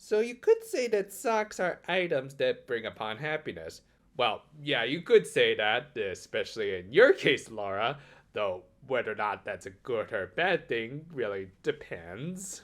So you could say that socks are items that bring upon happiness. Well, yeah, you could say that, especially in your case, Laura, though whether or not that's a good or bad thing really depends.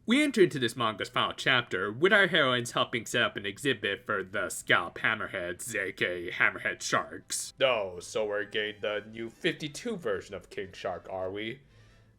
We enter into this manga's final chapter with our heroines helping set up an exhibit for the scalp hammerheads, aka Hammerhead Sharks. Oh, so we're getting the new 52 version of King Shark, are we?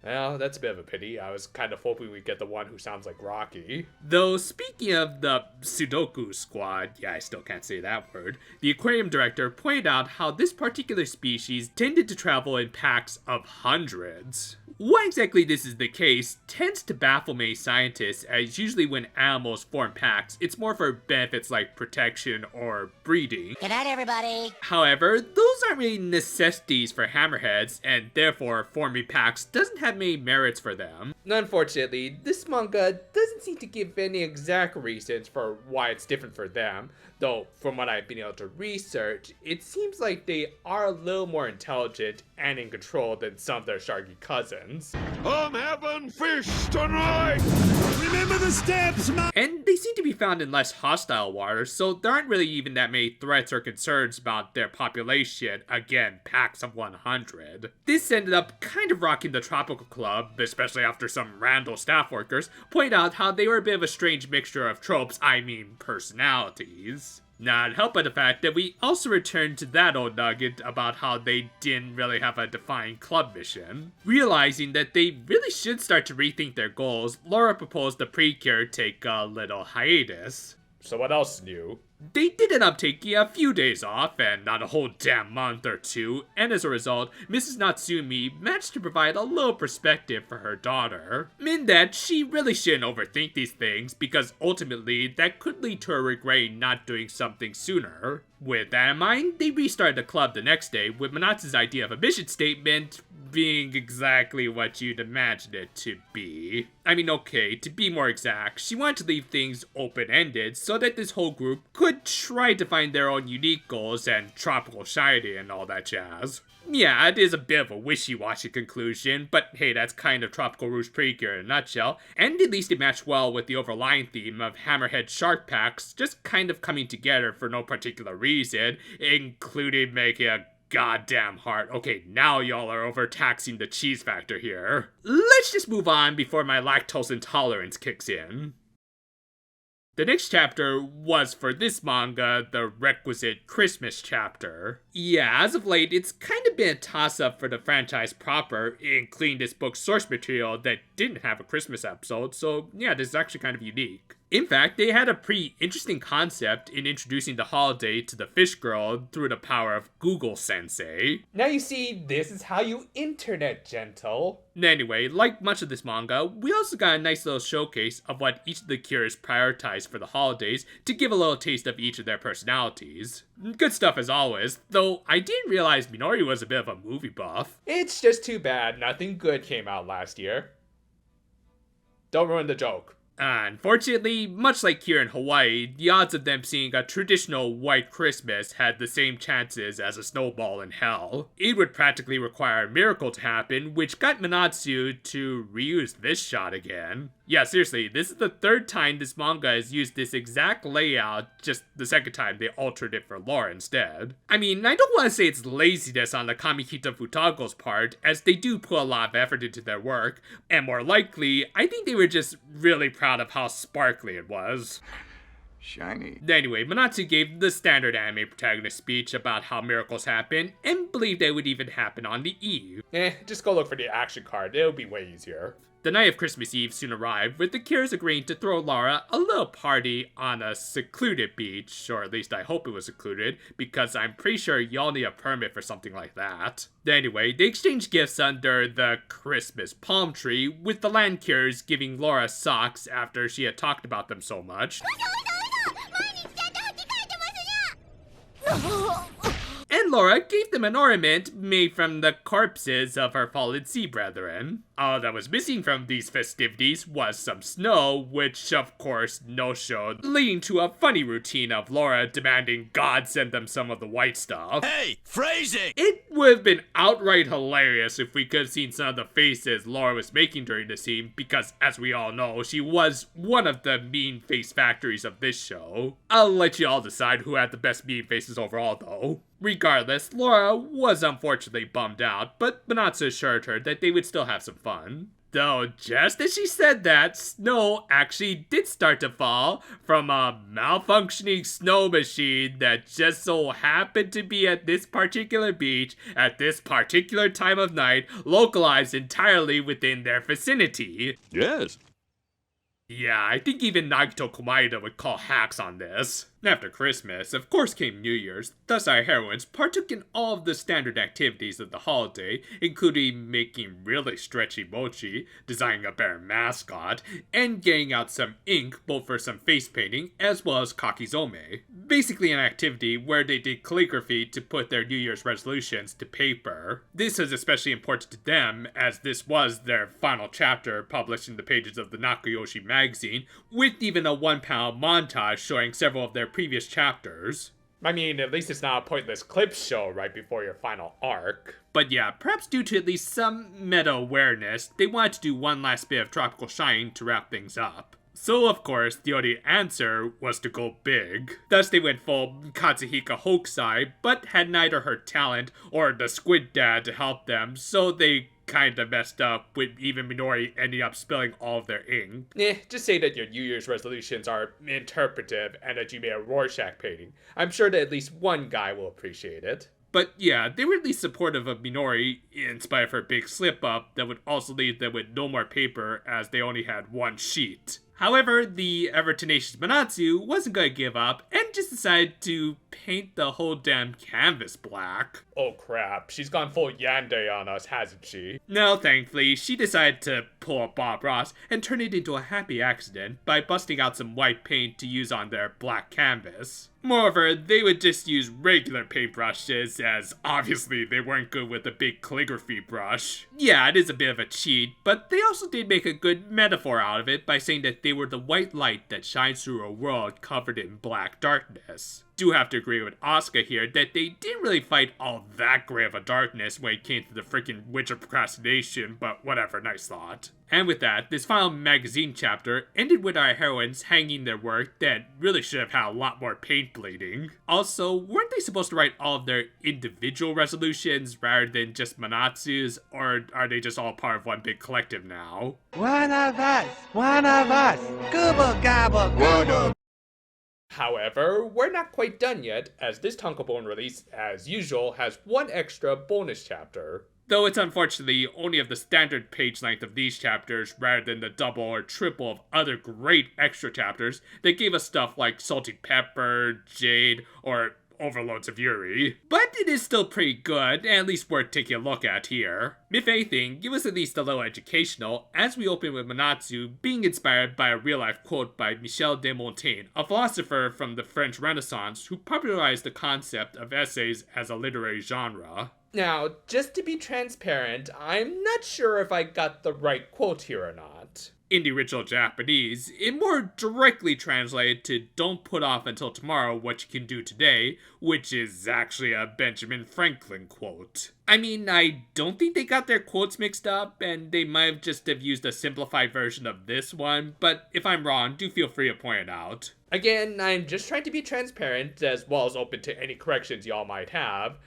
Well, that's a bit of a pity. I was kind of hoping we'd get the one who sounds like Rocky. Though, speaking of the Sudoku squad, yeah, I still can't say that word, the aquarium director pointed out how this particular species tended to travel in packs of hundreds. Why exactly this is the case tends to baffle many scientists, as usually when animals form packs, it's more for benefits like protection or breeding. Good night, everybody. However, those aren't really necessities for hammerheads, and therefore forming packs doesn't have many merits for them. Unfortunately, this manga doesn't seem to give any exact reasons for why it's different for them, though from what I've been able to research, it seems like they are a little more intelligent and in control than some of their sharky cousins. I'm having fish tonight! Remember the steps, man! And they seem to be found in less hostile waters, so there aren't really even that many threats or concerns about their population, again, packs of 100. This ended up kind of rocking the Tropical Club, especially after some random staff workers point out how they were a bit of a strange mixture of tropes, I mean personalities. Not helped by the fact that we also returned to that old nugget about how they didn't really have a defined club mission. Realizing that they really should start to rethink their goals, Laura proposed the Precure take a little hiatus. So what else new? They did end up taking a few days off, and not a whole damn month or two, and as a result, Mrs. Natsumi managed to provide a little perspective for her daughter. In that, she really shouldn't overthink these things, because ultimately, that could lead to her regretting not doing something sooner. With that in mind, they restarted the club the next day, with Manatsu's idea of a mission statement being exactly what you'd imagine it to be. I mean, okay, to be more exact, she wanted to leave things open-ended so that this whole group could try to find their own unique goals and tropical shiny and all that jazz. Yeah, it is a bit of a wishy-washy conclusion, but hey, that's kind of Tropical Rouge Precure in a nutshell, and at least it matched well with the overlying theme of Hammerhead Shark Packs just kind of coming together for no particular reason, including making a goddamn heart. Okay, now y'all are overtaxing the cheese factor here. Let's just move on before my lactose intolerance kicks in. The next chapter was, for this manga, the requisite Christmas chapter. Yeah, as of late, it's kind of been a toss-up for the franchise proper, including this book's source material that didn't have a Christmas episode, so yeah, this is actually kind of unique. In fact, they had a pretty interesting concept in introducing the holiday to the fish girl through the power of Google Sensei. Now you see, this is how you internet gentle. Anyway, like much of this manga, we also got a nice little showcase of what each of the cures prioritized for the holidays to give a little taste of each of their personalities. Good stuff as always, though I didn't realize Minori was a bit of a movie buff. It's just too bad nothing good came out last year. Don't ruin the joke. Unfortunately, much like here in Hawaii, the odds of them seeing a traditional white Christmas had the same chances as a snowball in hell. It would practically require a miracle to happen, which got Manatsu to reuse this shot again. Yeah, seriously, this is the third time this manga has used this exact layout, just the second time they altered it for lore instead. I mean, I don't want to say it's laziness on the Kamikita Futago's part, as they do put a lot of effort into their work, and more likely, I think they were just really proud of how sparkly it was. Shiny. Anyway, Manatsu gave the standard anime protagonist speech about how miracles happen, and believed they would even happen on the eve. Just go look for the action card, it'll be way easier. The night of Christmas Eve soon arrived, with the Cures agreeing to throw Laura a little party on a secluded beach, or at least I hope it was secluded, because I'm pretty sure y'all need a permit for something like that. Anyway, they exchanged gifts under the Christmas palm tree, with the Land Cures giving Laura socks after she had talked about them so much. And and Laura gave them an ornament made from the corpses of her fallen sea brethren. All that was missing from these festivities was some snow, which of course no-showed, leading to a funny routine of Laura demanding God send them some of the white stuff. Hey, phrasing! It would have been outright hilarious if we could have seen some of the faces Laura was making during the scene, because as we all know, she was one of the mean face factories of this show. I'll let you all decide who had the best mean faces overall though. Regardless, Laura was unfortunately bummed out, but Manatsu assured her that they would still have some fun. Though, just as she said that, snow actually did start to fall from a malfunctioning snow machine that just so happened to be at this particular beach at this particular time of night, localized entirely within their vicinity. Yes. Yeah, I think even Nagito Komaeda would call hacks on this. After Christmas, of course, came New Year's, thus our heroines partook in all of the standard activities of the holiday, including making really stretchy mochi, designing a bear mascot, and getting out some ink both for some face painting as well as kakizome. Basically an activity where they did calligraphy to put their New Year's resolutions to paper. This is especially important to them as this was their final chapter published in the pages of the Nakayoshi magazine, with even a one-panel montage showing several of their previous chapters. I mean, at least it's not a pointless clip show right before your final arc. But yeah, perhaps due to at least some meta-awareness, they wanted to do one last bit of tropical shine to wrap things up. So of course, the only answer was to go big. Thus they went full Katsuhika Hokusai, but had neither her talent or the Squid Dad to help them, so they kinda messed up, with even Minori ending up spilling all of their ink. Just say that your New Year's resolutions are interpretive and that you made a Rorschach painting. I'm sure that at least one guy will appreciate it. But yeah, they were at least supportive of Minori, in spite of her big slip-up that would also leave them with no more paper as they only had one sheet. However, the ever-tenacious Manatsu wasn't going to give up and just decided to paint the whole damn canvas black. Oh crap, she's gone full Yandere on us, hasn't she? No, thankfully, she decided to pull a Bob Ross and turn it into a happy accident by busting out some white paint to use on their black canvas. Moreover, they would just use regular paintbrushes, as obviously they weren't good with a big calligraphy brush. Yeah, it is a bit of a cheat, but they also did make a good metaphor out of it by saying that they were the white light that shines through a world covered in black darkness. Do have to agree with Asuka here that they didn't really fight all that great of a darkness when it came to the freaking Witch of Procrastination, but whatever, nice thought. And with that, this final magazine chapter ended with our heroines hanging their work that really should have had a lot more paint bleeding. Also, weren't they supposed to write all of their individual resolutions rather than just Manatsu's, or are they just all part of one big collective now? One of us, gobble gobble gobble. However, we're not quite done yet, as this Tankobon release, as usual, has one extra bonus chapter. Though it's unfortunately only of the standard page length of these chapters rather than the double or triple of other great extra chapters that gave us stuff like Salted Pepper, Jade, or Overloads of Yuri. But it is still pretty good, and at least worth taking a look at here. If anything, give us at least a little educational, as we open with Manatsu being inspired by a real-life quote by Michel de Montaigne, a philosopher from the French Renaissance who popularized the concept of essays as a literary genre. Now, just to be transparent, I'm not sure if I got the right quote here or not. In the original Japanese, it more directly translated to "don't put off until tomorrow what you can do today," which is actually a Benjamin Franklin quote. I mean, I don't think they got their quotes mixed up, and they might have just have used a simplified version of this one, but if I'm wrong, do feel free to point it out. Again, I'm just trying to be transparent, as well as open to any corrections y'all might have.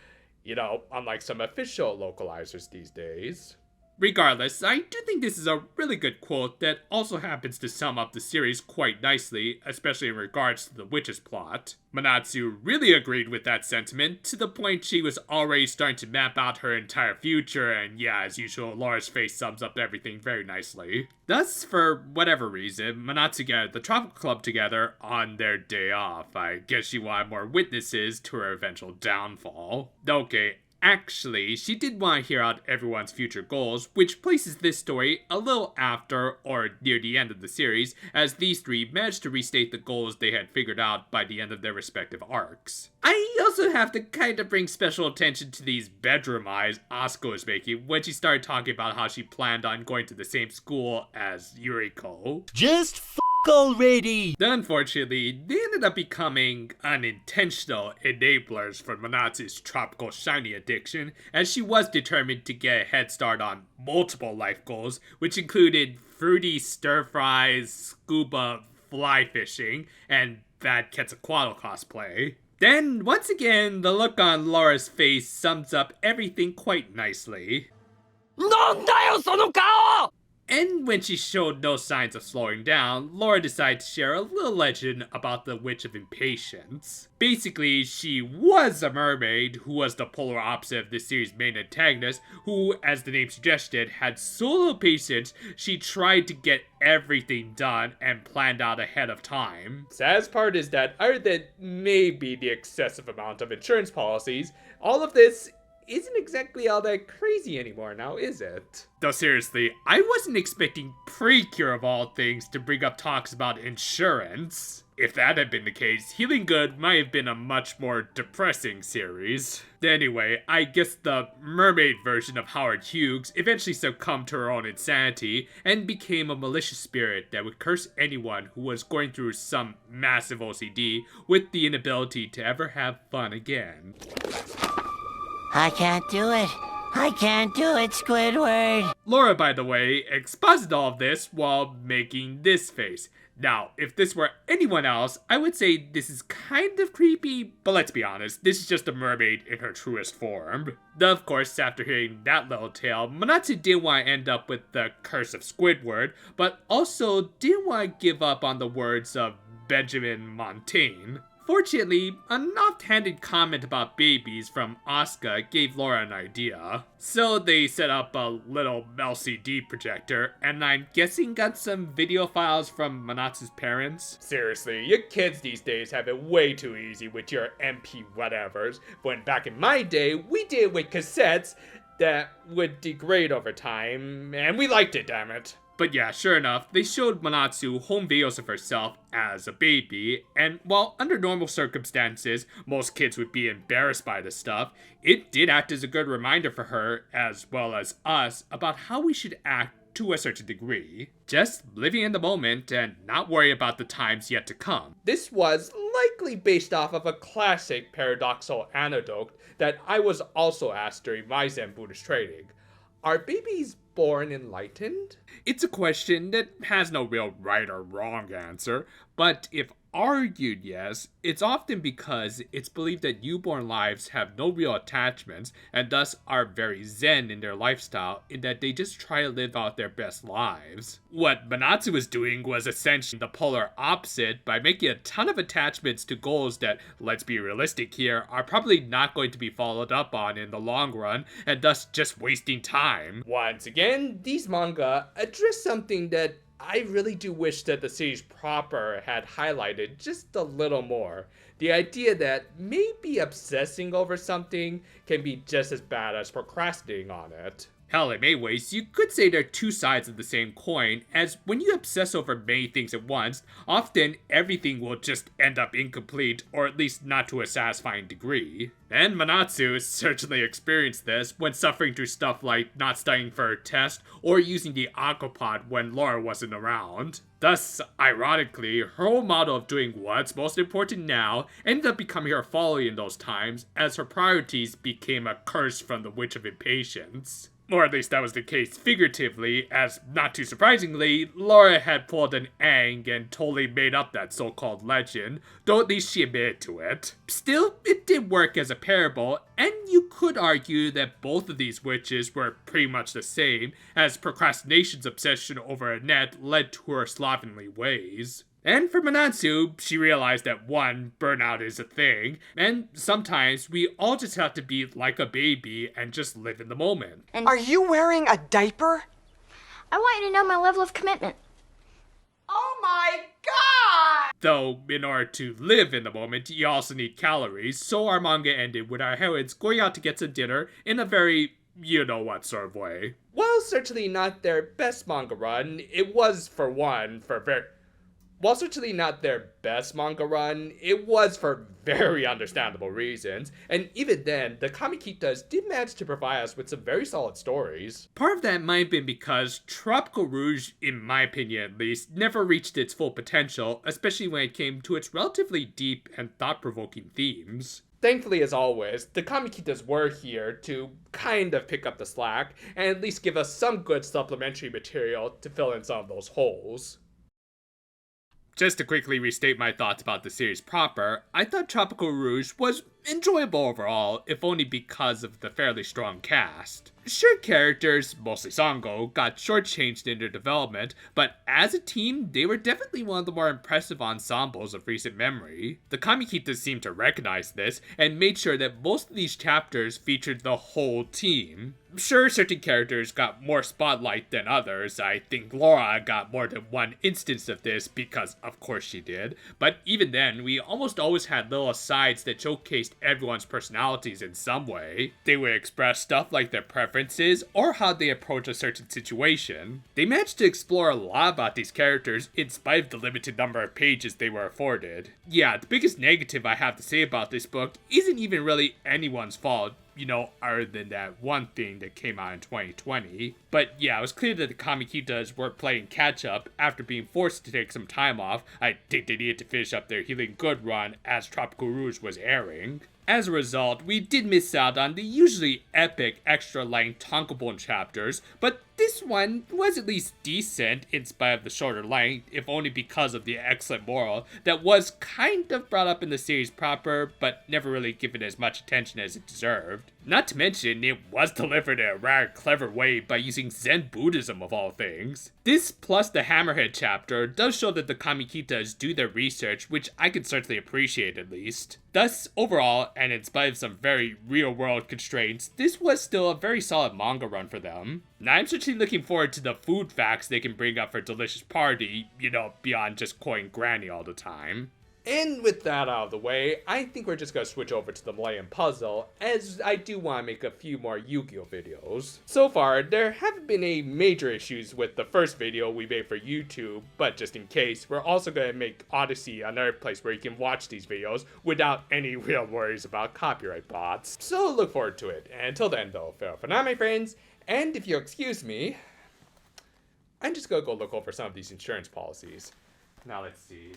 You know, unlike some official localizers these days. Regardless, I do think this is a really good quote that also happens to sum up the series quite nicely, especially in regards to the witch's plot. Manatsu really agreed with that sentiment, to the point she was already starting to map out her entire future, and yeah, as usual, Laura's face sums up everything very nicely. Thus, for whatever reason, Manatsu gathered the Tropical Club together on their day off. I guess she wanted more witnesses to her eventual downfall. Okay, Actually, she did want to hear out everyone's future goals, which places this story a little after or near the end of the series, as these three managed to restate the goals they had figured out by the end of their respective arcs. I also have to kind of bring special attention to these bedroom eyes Asuka was making when she started talking about how she planned on going to the same school as Yuriko. Just already! Unfortunately, they ended up becoming unintentional enablers for Manatsu's tropical shiny addiction, as she was determined to get a head start on multiple life goals, which included fruity stir fries, scuba fly fishing, and bad Quetzalcoatl cosplay. Then, once again, the look on Laura's face sums up everything quite nicely. And when she showed no signs of slowing down, Laura decided to share a little legend about the Witch of Impatience. Basically, she was a mermaid who was the polar opposite of this series' main antagonist, who, as the name suggested, had so little patience, she tried to get everything done and planned out ahead of time. Saddest part is that, other than maybe the excessive amount of insurance policies, all of this isn't exactly all that crazy anymore now, is it? Though seriously, I wasn't expecting Precure of all things to bring up talks about insurance. If that had been the case, Healing Good might have been a much more depressing series. Anyway, I guess the mermaid version of Howard Hughes eventually succumbed to her own insanity and became a malicious spirit that would curse anyone who was going through some massive OCD with the inability to ever have fun again. I can't do it. I can't do it, Squidward. Laura, by the way, exposited all of this while making this face. Now, if this were anyone else, I would say this is kind of creepy, but let's be honest, this is just a mermaid in her truest form. Of course, after hearing that little tale, Manatsu didn't want to end up with the curse of Squidward, but also didn't want to give up on the words of Benjamin Montaigne. Fortunately, an offhanded comment about babies from Asuka gave Laura an idea. So they set up a little LCD projector, and I'm guessing got some video files from Manatsu's parents. Seriously, your kids these days have it way too easy with your MP whatevers, when back in my day, we did it with cassettes that would degrade over time, and we liked it, damn it. But yeah, sure enough, they showed Manatsu home videos of herself as a baby, and while under normal circumstances, most kids would be embarrassed by this stuff, it did act as a good reminder for her, as well as us, about how we should act to a certain degree. Just living in the moment and not worry about the times yet to come. This was likely based off of a classic paradoxical anecdote that I was also asked during my Zen Buddhist training. Are babies born enlightened? It's a question that has no real right or wrong answer, but if argued yes, it's often because it's believed that newborn lives have no real attachments and thus are very zen in their lifestyle in that they just try to live out their best lives. What Manatsu was doing was essentially the polar opposite by making a ton of attachments to goals that, let's be realistic here, are probably not going to be followed up on in the long run and thus just wasting time. Once again, these manga address something that I really do wish that the series proper had highlighted just a little more. The idea that maybe obsessing over something can be just as bad as procrastinating on it. Hell, in many ways, you could say they're two sides of the same coin, as when you obsess over many things at once, often everything will just end up incomplete, or at least not to a satisfying degree. And Manatsu certainly experienced this when suffering through stuff like not studying for a test or using the aquapod when Laura wasn't around. Thus, ironically, her whole model of doing what's most important now ended up becoming her folly in those times, as her priorities became a curse from the Witch of Impatience. Or at least that was the case figuratively, as, not too surprisingly, Laura had pulled an Aang and totally made up that so-called legend, though at least she admitted to it. Still, it did work as a parable, and you could argue that both of these witches were pretty much the same, as procrastination's obsession over Annette led to her slovenly ways. And for Manatsu, she realized that one, burnout is a thing, and sometimes we all just have to be like a baby and just live in the moment. Are you wearing a diaper? I want you to know my level of commitment. Oh my god! Though, in order to live in the moment, you also need calories, so our manga ended with our heroines going out to get some dinner in a very you-know-what sort of way. While certainly not their best manga run, it was, for very understandable reasons, and even then, the Kamikitas did manage to provide us with some very solid stories. Part of that might have been because Tropical Rouge, in my opinion at least, never reached its full potential, especially when it came to its relatively deep and thought-provoking themes. Thankfully, as always, the Kamikitas were here to kind of pick up the slack, and at least give us some good supplementary material to fill in some of those holes. Just to quickly restate my thoughts about the series proper, I thought Tropical Rouge was enjoyable overall, if only because of the fairly strong cast. Sure, characters, mostly Sango, got shortchanged in their development, but as a team, they were definitely one of the more impressive ensembles of recent memory. The Kamikitas seemed to recognize this, and made sure that most of these chapters featured the whole team. Sure, certain characters got more spotlight than others. I think Laura got more than one instance of this, because of course she did. But even then, we almost always had little asides that showcased everyone's personalities in some way. They would express stuff like their preferences, or how they approach a certain situation. They managed to explore a lot about these characters, in spite of the limited number of pages they were afforded. Yeah, the biggest negative I have to say about this book isn't even really anyone's fault, other than that one thing that came out in 2020. But yeah, it was clear that the Kamikitas were playing catch up after being forced to take some time off. I think they needed to finish up their Healing Good run as Tropical Rouge was airing. As a result, we did miss out on the usually epic extra-length tankobon chapters, but this one was at least decent in spite of the shorter length, if only because of the excellent moral that was kind of brought up in the series proper, but never really given as much attention as it deserved. Not to mention, it was delivered in a rare, clever way by using Zen Buddhism of all things. This, plus the Hammerhead chapter, does show that the Kamikitas do their research, which I can certainly appreciate at least. Thus, overall, and in spite of some very real-world constraints, this was still a very solid manga run for them. Now, I'm certainly looking forward to the food facts they can bring up for Delicious Party, beyond just quoting Granny all the time. And with that out of the way, I think we're just gonna switch over to the Malayan Puzzle, as I do want to make a few more Yu-Gi-Oh videos. So far, there haven't been any major issues with the first video we made for YouTube, but just in case, we're also gonna make Odyssey another place where you can watch these videos without any real worries about copyright bots. So look forward to it, and until then though, farewell for now my friends, and if you'll excuse me, I'm just gonna go look over some of these insurance policies. Now let's see,